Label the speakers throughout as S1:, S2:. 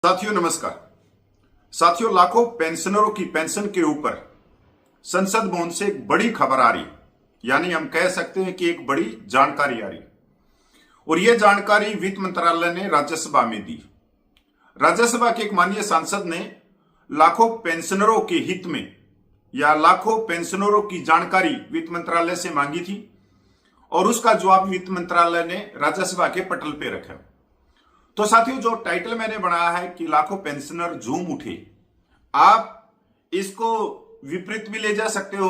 S1: साथियों नमस्कार। साथियों, लाखों पेंशनरों की पेंशन के ऊपर संसद भवन से एक बड़ी खबर आ रही, यानी हम कह सकते हैं कि एक बड़ी जानकारी आ रही। और यह जानकारी वित्त मंत्रालय ने राज्यसभा में दी। राज्यसभा के एक माननीय सांसद ने लाखों पेंशनरों के हित में या लाखों पेंशनरों की जानकारी वित्त मंत्रालय से मांगी थी और उसका जवाब वित्त मंत्रालय ने राज्यसभा के पटल पे रखा। तो साथियों, जो टाइटल मैंने बनाया है कि लाखों पेंशनर झूम उठे, आप इसको विपरीत भी ले जा सकते हो,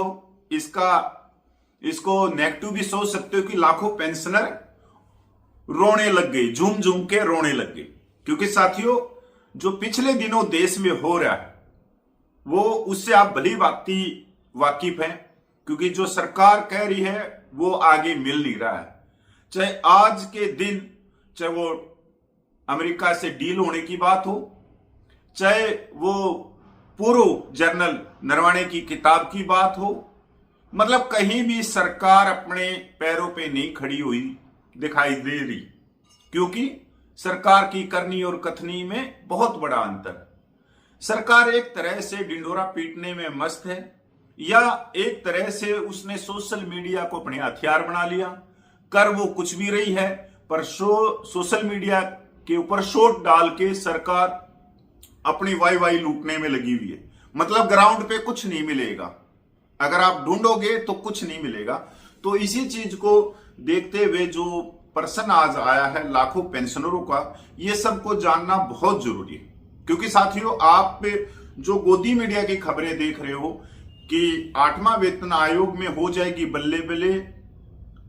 S1: इसको नेगेटिव भी सोच सकते हो कि लाखों पेंशनर रोने लग गए, झूम झूम के रोने लग गए। क्योंकि साथियों, जो पिछले दिनों देश में हो रहा है वो उससे आप भली भांति वाकिफ हैं, क्योंकि जो सरकार कह रही है वो आगे मिल नहीं रहा है। चाहे आज के दिन, चाहे वो अमेरिका से डील होने की बात हो, चाहे वो पूर्व जनरल नरवणे की किताब की बात हो, मतलब कहीं भी सरकार अपने पैरों पे नहीं खड़ी हुई दिखाई दे रही। क्योंकि सरकार की करनी और कथनी में बहुत बड़ा अंतर। सरकार एक तरह से डिंडोरा पीटने में मस्त है, या एक तरह से उसने सोशल मीडिया को अपने हथियार बना लिया। कर वो कुछ भी रही है, पर सोशल मीडिया के ऊपर शोट डाल के सरकार अपनी वाई लूटने में लगी हुई है। मतलब ग्राउंड पे कुछ नहीं मिलेगा, अगर आप ढूंढोगे तो कुछ नहीं मिलेगा। तो इसी चीज को देखते हुए जो प्रश्न आज आया है लाखों पेंशनरों का, ये सबको जानना बहुत जरूरी है। क्योंकि साथियों, आप जो गोदी मीडिया की खबरें देख रहे हो कि 8वां वेतन आयोग में हो जाएगी बल्ले बल्ले,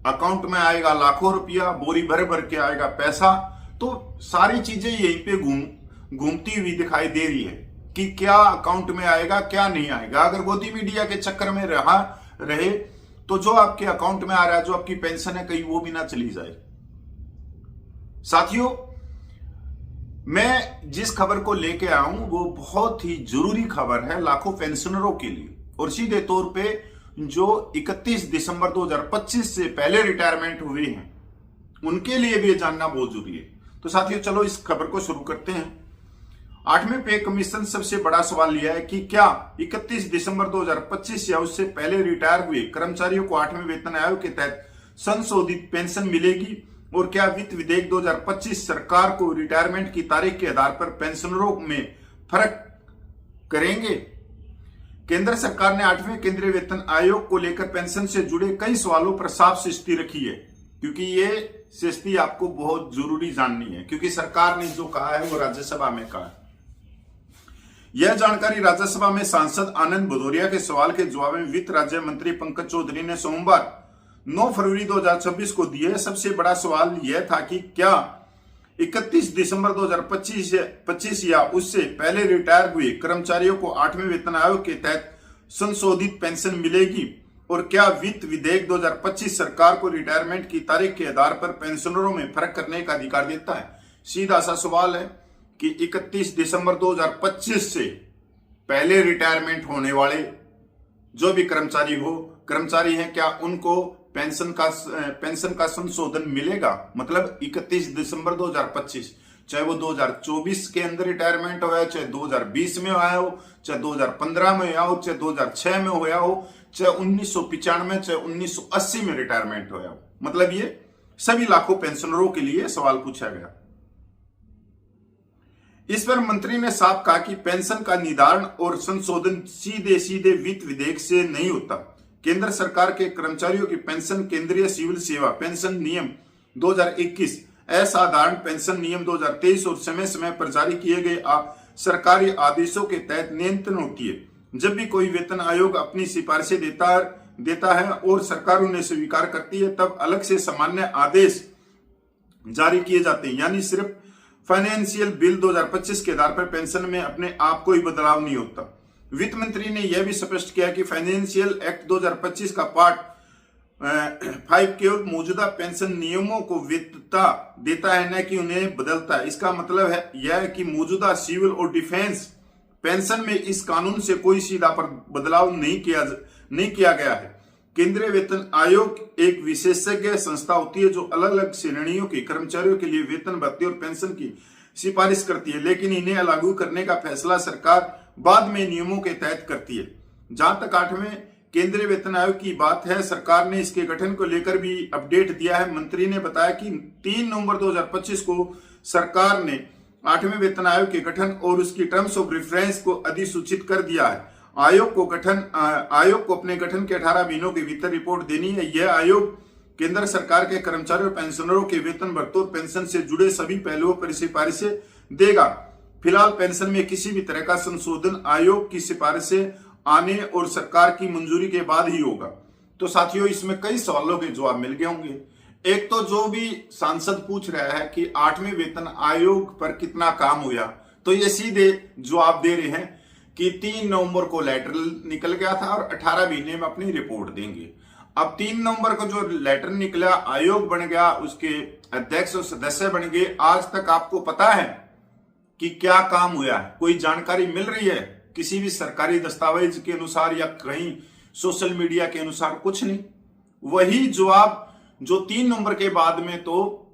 S1: अकाउंट में आएगा लाखों रुपया, बोरी भर भर के आएगा पैसा, तो सारी चीजें यहीं पे घूमती हुई दिखाई दे रही है कि क्या अकाउंट में आएगा क्या नहीं आएगा। अगर गोदी मीडिया के चक्कर में रहे तो जो आपके अकाउंट में आ रहा है, जो आपकी पेंशन है, कहीं वो भी ना चली जाए। साथियों, मैं जिस खबर को लेके आया हूं वो बहुत ही जरूरी खबर है लाखों पेंशनरों के लिए, और सीधे तौर पे जो 31 दिसंबर 2025 से पहले रिटायरमेंट हुए हैं उनके लिए भी ये जानना बहुत जरूरी है। तो साथियों, चलो इस खबर को शुरू करते हैं। 8वें पे कमीशन सबसे बड़ा सवाल यह है कि क्या 31 दिसंबर 2025 या उससे पहले रिटायर हुए कर्मचारियों को 8वें वेतन आयोग के तहत संशोधित पेंशन मिलेगी, और क्या वित्त विधेयक 2025 सरकार को रिटायरमेंट की तारीख के आधार पर पेंशनरों में फर्क करेंगे। केंद्र सरकार ने 8वें केंद्रीय वेतन आयोग को लेकर पेंशन से जुड़े कई सवालों पर साफ स्थिति रखी है, क्योंकि ये स्थिति आपको बहुत जरूरी जाननी है, क्योंकि सरकार ने जो कहा है वो राज्यसभा में कहा है। यह जानकारी राज्यसभा में सांसद आनंद भदौरिया के सवाल के जवाब में वित्त राज्य मंत्री पंकज चौधरी ने सोमवार 9 फरवरी 2026 को दिए। सबसे बड़ा सवाल यह था कि क्या 31 दिसंबर 2025 या उससे पहले रिटायर हुए कर्मचारियों को 8वें वेतन आयोग के तहत संशोधित पेंशन मिलेगी, और क्या वित्त विधेयक 2025 सरकार को रिटायरमेंट की तारीख के आधार पर पेंशनरों में फर्क करने का अधिकार देता है। सीधा सा सवाल है कि 31 दिसंबर 2025 से पहले रिटायरमेंट होने वाले जो भी कर्मचारी हैं, क्या उनको पेंशन का संशोधन मिलेगा। मतलब 31 दिसंबर 2025, चाहे वो 2024 के अंदर रिटायरमेंट हुआ है, चाहे 2020 में आया हो, चाहे 2015 में आया हो, चाहे 2006 में होया हो, चाहे 1995, चाहे 1980 में रिटायरमेंट हुआ हो। मतलब ये सभी लाखों पेंशनरों के लिए सवाल पूछा गया। इस पर मंत्री ने साफ कहा कि पेंशन का निर्धारण और संशोधन सीधे वित्त विधेयक से नहीं होता। केंद्र सरकार के कर्मचारियों की पेंशन केंद्रीय सिविल सेवा पेंशन नियम 2021, असाधारण पेंशन नियम 2023 और समय समय पर जारी किए गए सरकारी आदेशों के तहत नियंत्रण होती है। जब भी कोई वेतन आयोग अपनी सिफारिशें देता है और सरकार उन्हें स्वीकार करती है, तब अलग से सामान्य आदेश जारी किए जाते हैं। यानी सिर्फ फाइनेंशियल बिल 2025 के आधार पर पेंशन में अपने आप कोई बदलाव नहीं होता। वित्त मंत्री ने यह भी स्पष्ट किया कि फाइनेंशियल एक्ट 2025 का पार्ट 5 केवल मौजूदा पेंशन नियमों को वैधता देता है, न कि उन्हें बदलता है। इसका मतलब है यह कि मौजूदा सिविल और डिफेंस पेंशन में इस कानून से कोई सीधा बदलाव नहीं किया गया है। केंद्रीय वेतन आयोग एक विशेषज्ञ संस्था होती है जो अलग अलग श्रेणियों के कर्मचारियों के लिए वेतन भत्ते और पेंशन की सिफारिश करती है, लेकिन इन्हें लागू करने का फैसला सरकार बाद में नियमों के तहत करती है। जहां तक 8वें केंद्रीय वेतन आयोग की बात है, सरकार ने इसके गठन को लेकर भी अपडेट दिया है। मंत्री ने बताया कि 3 नवंबर 2025 को सरकार ने 8वें वेतन आयोग के गठन और उसकी टर्म्स ऑफ रेफरेंस को अधिसूचित कर दिया है। आयोग को अपने गठन के 18 महीनों के भीतर रिपोर्ट देनी है। यह आयोग केंद्र सरकार के कर्मचारियों और पेंशनरों के वेतन, भत्तों और पेंशन से जुड़े सभी पहलुओं पर सिफारिशें देगा। फिलहाल पेंशन में किसी भी तरह का संशोधन आयोग की सिफारिशें आने और सरकार की मंजूरी के बाद ही होगा। तो साथियों, इसमें कई सवालों के जवाब मिल गए होंगे। एक तो जो भी सांसद पूछ रहा है कि 8वें वेतन आयोग पर कितना काम हुआ, तो ये सीधे जवाब दे रहे हैं कि 3 नवंबर को लेटर निकल गया था और 18 महीने में अपनी रिपोर्ट देंगे। अब 3 नवंबर को जो लेटर निकला, आयोग बन गया, उसके अध्यक्ष और सदस्य बन गए। आज तक आपको पता है कि क्या काम हुआ है? कोई जानकारी मिल रही है किसी भी सरकारी दस्तावेज के अनुसार या कहीं सोशल मीडिया के अनुसार? कुछ नहीं। वही जवाब जो 3 नवंबर के बाद में, तो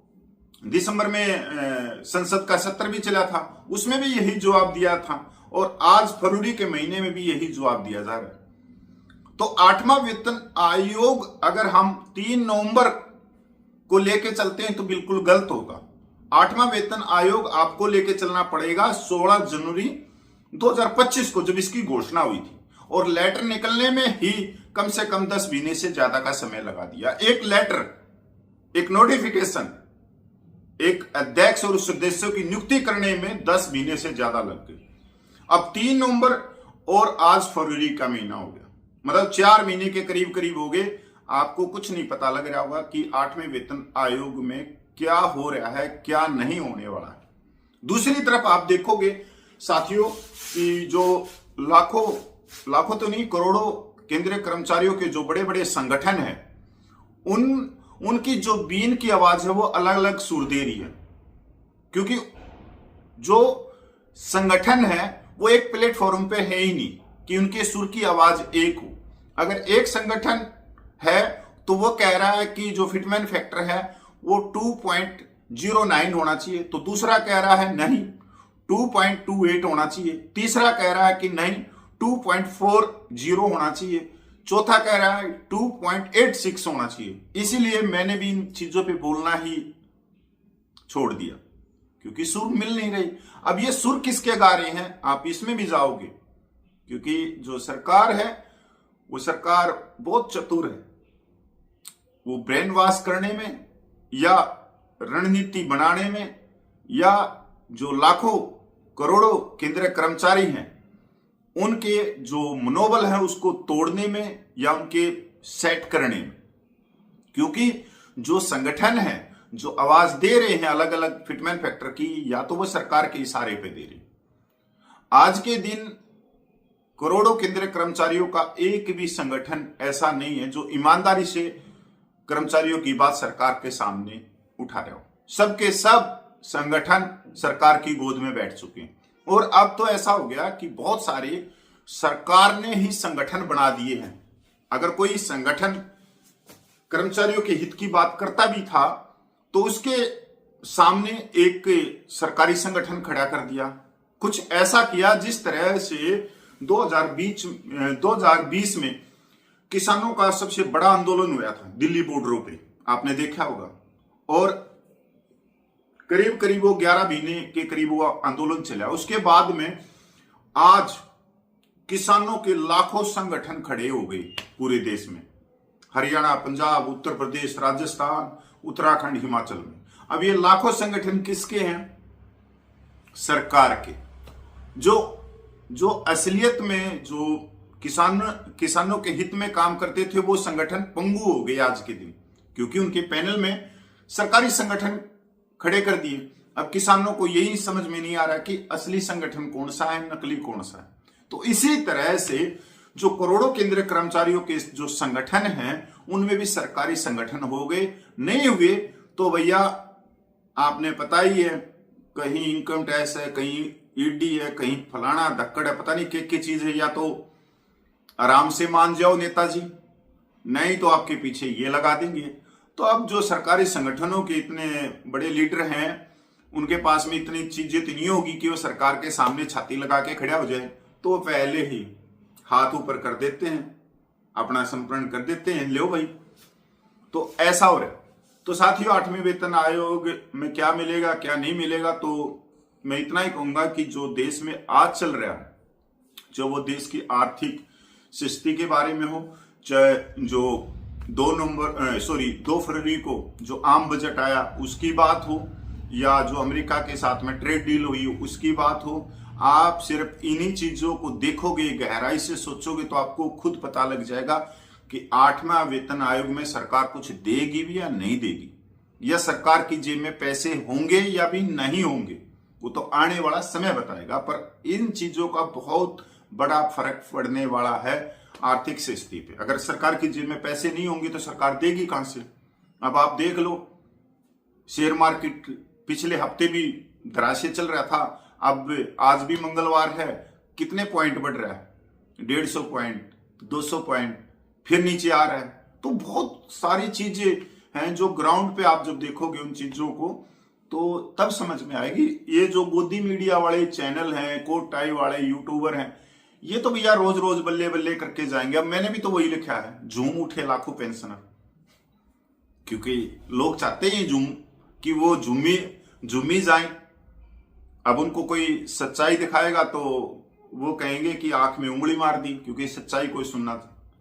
S1: दिसंबर में संसद का सत्र भी चला था, उसमें भी यही जवाब दिया था और आज फरवरी के महीने में भी यही जवाब दिया जा रहा है। तो 8वां वेतन आयोग अगर हम 3 नवंबर को लेके चलते हैं तो बिल्कुल गलत होगा। 8वां वेतन आयोग आपको लेके चलना पड़ेगा 16 जनवरी 2025 को, जब इसकी घोषणा हुई थी, और लेटर निकलने में ही कम से कम 10 महीने से ज्यादा का समय लगा दिया। एक लेटर, एक नोटिफिकेशन, एक अध्यक्ष और सदस्यों की नियुक्ति करने में 10 महीने से ज्यादा लग गई। अब 3 नवंबर और आज फरवरी का महीना हो गया, मतलब 4 महीने के करीब करीब हो गए। आपको कुछ नहीं पता लग रहा होगा कि 8वें वेतन आयोग में क्या हो रहा है, क्या नहीं होने वाला है। दूसरी तरफ आप देखोगे साथियों कि जो लाखों तो नहीं, करोड़ों केंद्रीय कर्मचारियों के जो बड़े बड़े संगठन हैं, उनकी जो बीन की आवाज है वो अलग अलग सुर दे रही है। क्योंकि जो संगठन है वो एक प्लेटफॉर्म पे है ही नहीं कि उनके सुर की आवाज एक हो। अगर एक संगठन है तो वो कह रहा है कि जो फिटमैन फैक्टर है वो 2.09 होना चाहिए, तो दूसरा कह रहा है नहीं 2.28 होना चाहिए, तीसरा कह रहा है कि नहीं 2.40 होना चाहिए, चौथा कह रहा है 2.86 होना चाहिए। इसीलिए मैंने भी इन चीजों पे बोलना ही छोड़ दिया, क्योंकि सुर मिल नहीं रही। अब ये सुर किसके गा रहे हैं, आप इसमें भी जाओगे, क्योंकि जो सरकार है वो सरकार बहुत चतुर है। वो ब्रेन वॉश करने में या रणनीति बनाने में या जो लाखों करोड़ों केंद्रीय कर्मचारी हैं उनके जो मनोबल है उसको तोड़ने में या उनके सेट करने में। क्योंकि जो संगठन है जो आवाज दे रहे हैं अलग अलग फिटमैन फैक्टर की, या तो वो सरकार के इशारे पे दे रहे। आज के दिन करोड़ों केंद्रीय कर्मचारियों का एक भी संगठन ऐसा नहीं है जो ईमानदारी से कर्मचारियों की बात सरकार के सामने उठा रहे हो। सबके सब संगठन सरकार की गोद में बैठ चुके हैं। और अब तो ऐसा हो गया कि बहुत सारे सरकार ने ही संगठन बना दिए हैं। अगर कोई संगठन कर्मचारियों के हित की बात करता भी था तो उसके सामने एक सरकारी संगठन खड़ा कर दिया। कुछ ऐसा किया जिस तरह से 2020 में किसानों का सबसे बड़ा आंदोलन हुआ था दिल्ली बॉर्डरों पे, आपने देखा होगा, और करीब करीब वो 11 महीने के करीब वो आंदोलन चला। उसके बाद में आज किसानों के लाखों संगठन खड़े हो गए पूरे देश में, हरियाणा, पंजाब, उत्तर प्रदेश, राजस्थान, उत्तराखंड, हिमाचल में। अब ये लाखों संगठन किसके हैं? सरकार के। जो असलियत में जो किसानों के हित में काम करते थे वो संगठन पंगु हो गए आज के दिन, क्योंकि उनके पैनल में सरकारी संगठन खड़े कर दिए। अब किसानों को यही समझ में नहीं आ रहा कि असली संगठन कौन सा है, नकली कौन सा है। तो इसी तरह से जो करोड़ों केंद्रीय कर्मचारियों के जो संगठन हैं उनमें भी सरकारी संगठन हो गए। नहीं हुए तो भैया आपने पता ही है, कहीं इनकम टैक्स है, कहीं ईडी है, कहीं फलाना धक्कड़ है, पता नहीं क्या चीज है। या तो आराम से मान जाओ नेताजी, नहीं तो आपके पीछे ये लगा देंगे। तो अब जो सरकारी संगठनों के इतने बड़े लीडर हैं उनके पास में इतनी चीजें तो नहीं होगी कि वो सरकार के सामने छाती लगा के खड़ा हो जाए, तो वो पहले ही हाथ ऊपर कर देते हैं, अपना समर्पण कर देते हैं, लो भाई। तो ऐसा हो रहा है। तो साथियों, 8वें वेतन आयोग में क्या मिलेगा क्या नहीं मिलेगा, तो मैं इतना ही कहूंगा कि जो देश में आज चल रहा है, जो वो देश की आर्थिक स्थिति के बारे में हो, चाहे जो 2 फरवरी को जो आम बजट आया उसकी बात हो, या जो अमेरिका के साथ में ट्रेड डील हुई उसकी बात हो, आप सिर्फ इन्हीं चीजों को देखोगे, गहराई से सोचोगे, तो आपको खुद पता लग जाएगा कि 8वां वेतन आयोग में सरकार कुछ देगी भी या नहीं देगी, या सरकार की जेब में पैसे होंगे या भी नहीं होंगे, वो तो आने वाला समय बताएगा। पर इन चीजों का बहुत बड़ा फर्क पड़ने वाला है आर्थिक स्थिति पे। अगर सरकार की जेब में पैसे नहीं होंगे तो सरकार देगी कहां से? अब आप देख लो, शेयर मार्केट पिछले हफ्ते भी धराशायी चल रहा था, अब आज भी मंगलवार है, कितने पॉइंट बढ़ रहा है? 150 पॉइंट, 200 पॉइंट, फिर नीचे आ रहा है। तो बहुत सारी चीजें हैं जो ग्राउंड पे आप जब देखोगे उन चीजों को, तो तब समझ में आएगी। ये जो गोदी मीडिया वाले चैनल हैं, कोट टाई वाले यूट्यूबर हैं, ये तो भैया रोज रोज बल्ले बल्ले करके जाएंगे। अब मैंने भी तो वही लिखा है, झूम उठे लाखों पेंशनर, क्योंकि लोग चाहते हैं झूम कि वो झूमी जाएं। अब उनको कोई सच्चाई दिखाएगा तो वो कहेंगे कि आंख में उंगली मार दी, क्योंकि सच्चाई कोई सुनना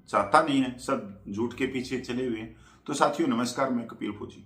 S1: चाहता नहीं है, सब झूठ के पीछे चले हुए हैं। तो साथियों नमस्कार, मैं कपिल फौजी।